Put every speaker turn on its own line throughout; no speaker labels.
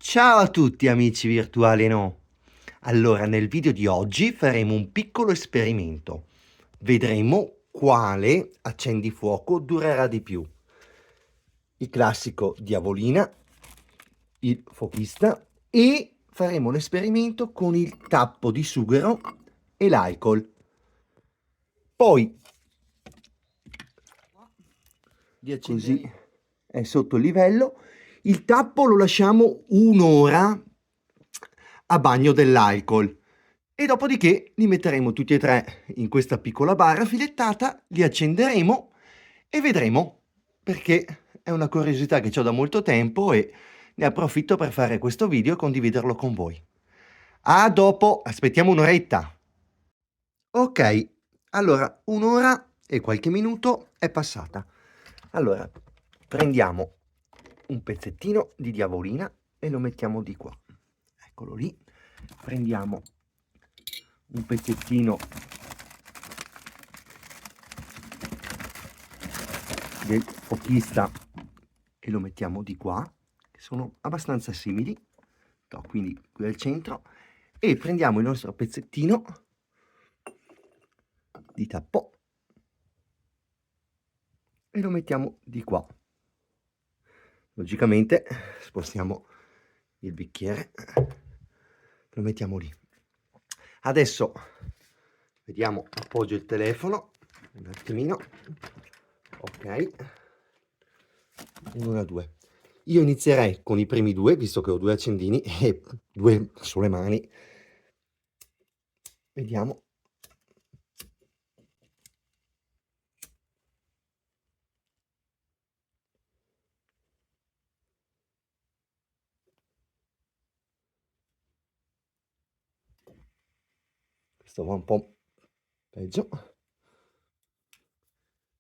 Ciao a tutti amici virtuali e no. Allora, nel video di oggi faremo un piccolo esperimento. Vedremo quale accendifuoco durerà di più. Il classico diavolina, il fochista e faremo l'esperimento con il tappo di sughero e l'alcol. Poi, così è sotto il livello. Il tappo lo lasciamo un'ora a bagno dell'alcol e dopodiché li metteremo tutti e tre in questa piccola bara filettata, li accenderemo e vedremo, perché è una curiosità che ho da molto tempo e ne approfitto per fare questo video e condividerlo con voi. A dopo, aspettiamo un'oretta. Ok, allora un'ora e qualche minuto è passata. Allora, prendiamo un pezzettino di diavolina e lo mettiamo di qua. Eccolo lì. Prendiamo un pezzettino del fochista e lo mettiamo di qua, che sono abbastanza simili. No, quindi qui al centro. E prendiamo il nostro pezzettino di tappo e lo mettiamo di qua. Logicamente spostiamo il bicchiere, lo mettiamo lì. Adesso vediamo, appoggio il telefono un attimino. Ok, 1, 2. Io inizierei con i primi due, visto che ho due accendini e due sulle mani. Vediamo. Questo va un po' peggio,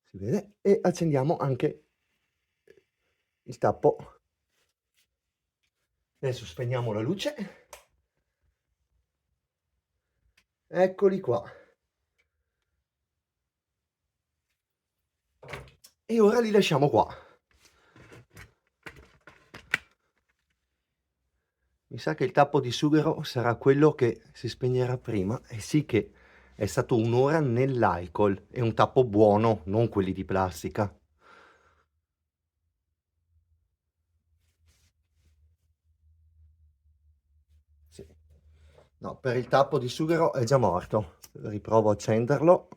si vede, e accendiamo anche il tappo. Adesso spegniamo la luce. Eccoli qua. E ora li lasciamo qua. Mi sa che il tappo di sughero sarà quello che si spegnerà prima. E sì che è stato un'ora nell'alcol. È un tappo buono, non quelli di plastica. Sì. No, per il tappo di sughero è già morto. Riprovo a accenderlo.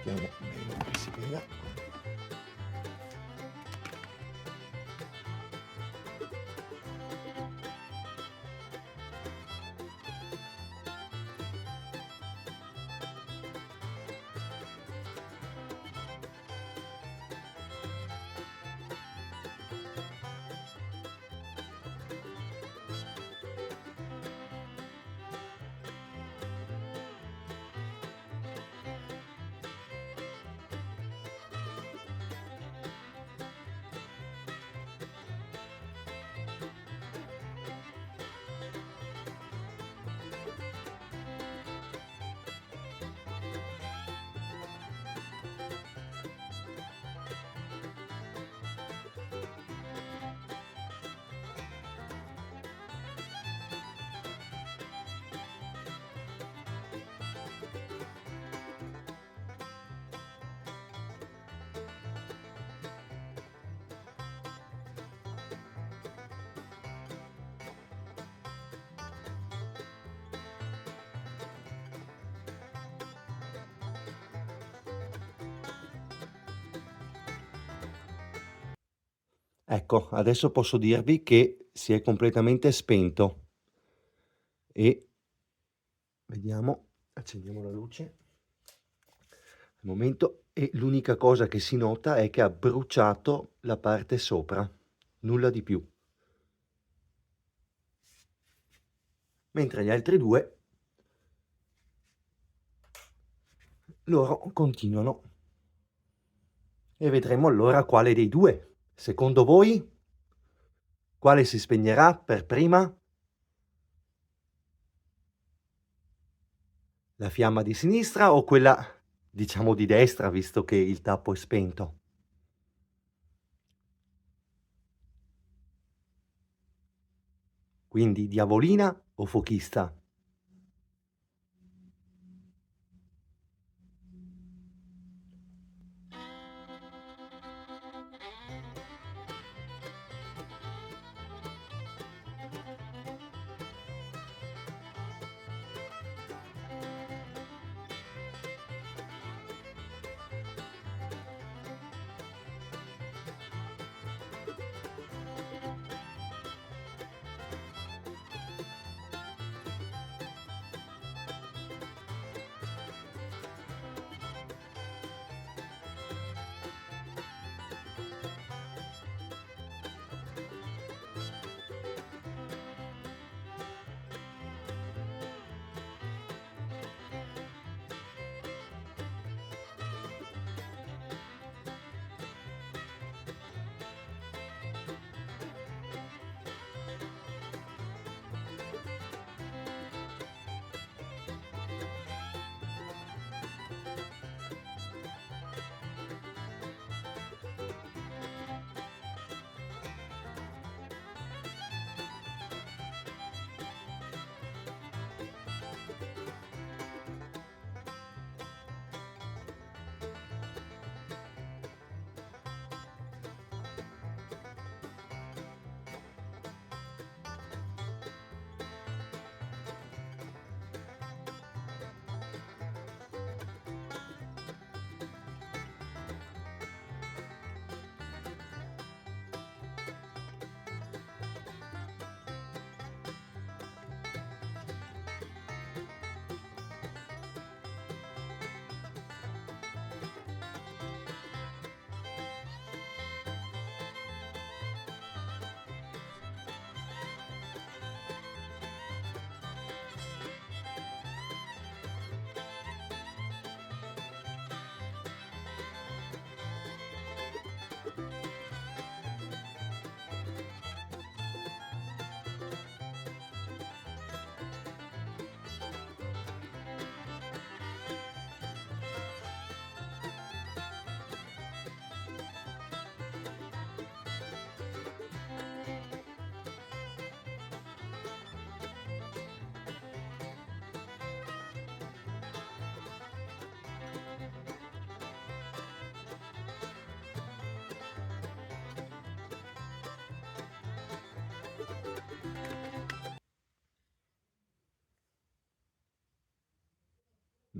Vediamo bene che si veda. Ecco, adesso posso dirvi che si è completamente spento e vediamo, accendiamo la luce al momento e l'unica cosa che si nota è che ha bruciato la parte sopra, nulla di più. Mentre gli altri due, loro continuano. E vedremo allora quale dei due. Secondo voi, quale si spegnerà per prima? La fiamma di sinistra o quella, diciamo, di destra, visto che il tappo è spento? Quindi diavolina o fochista?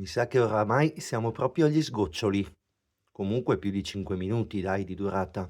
Mi sa che oramai siamo proprio agli sgoccioli. Comunque più di 5 minuti, dai, di durata.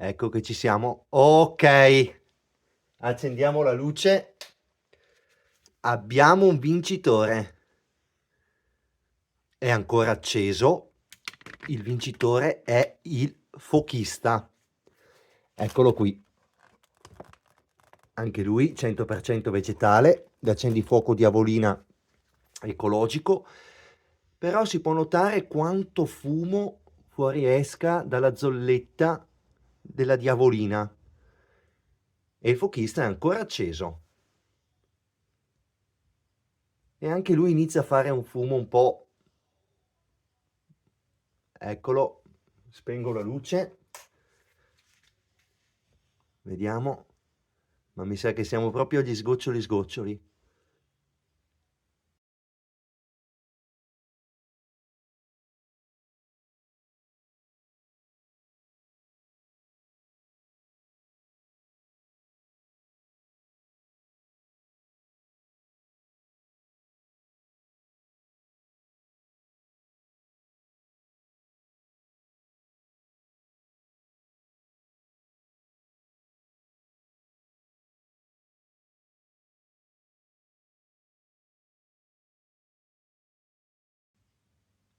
Ecco che ci siamo. Ok, accendiamo la luce. Abbiamo un vincitore. È ancora acceso. Il vincitore è il fochista. Eccolo qui. Anche lui 100% vegetale, d'accendifuoco Diavolina ecologico, però si può notare quanto fumo fuoriesca dalla zolletta della Diavolina e il fochista è ancora acceso. e anche lui inizia a fare un fumo un po'. Eccolo, spengo la luce, vediamo, ma mi sa che siamo proprio agli sgoccioli sgoccioli.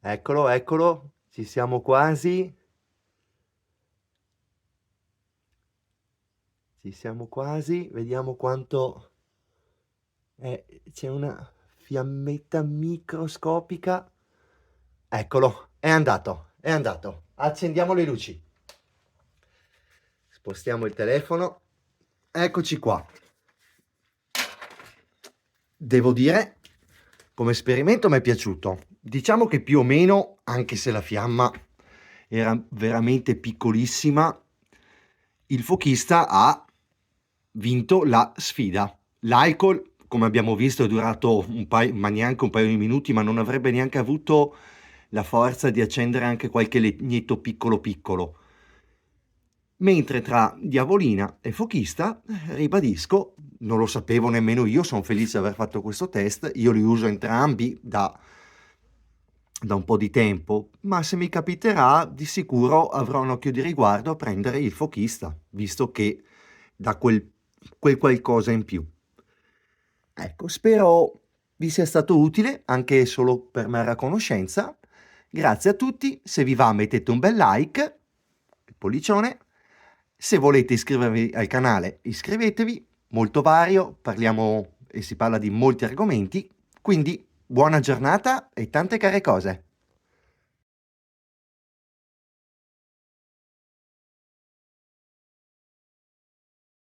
Eccolo, eccolo, ci siamo quasi. Ci siamo quasi, vediamo quanto c'è una fiammetta microscopica. Eccolo, è andato, è andato. Accendiamo le luci. Spostiamo il telefono. Eccoci qua. Devo dire, come esperimento mi è piaciuto. Diciamo che più o meno, anche se la fiamma era veramente piccolissima, il fochista ha vinto la sfida. L'alcol, come abbiamo visto, è durato ma neanche un paio di minuti, ma non avrebbe neanche avuto la forza di accendere anche qualche legnetto piccolo piccolo. Mentre tra diavolina e fochista, ribadisco, non lo sapevo nemmeno io, sono felice di aver fatto questo test, io li uso entrambi da un po' di tempo, ma se mi capiterà di sicuro avrò un occhio di riguardo a prendere il fochista, visto che dà quel qualcosa in più. Ecco, spero vi sia stato utile, anche solo per mera conoscenza. Grazie a tutti, se vi va mettete un bel like, pollicione. Se volete iscrivervi al canale, iscrivetevi, molto vario, parliamo e si parla di molti argomenti, quindi buona giornata e tante care cose.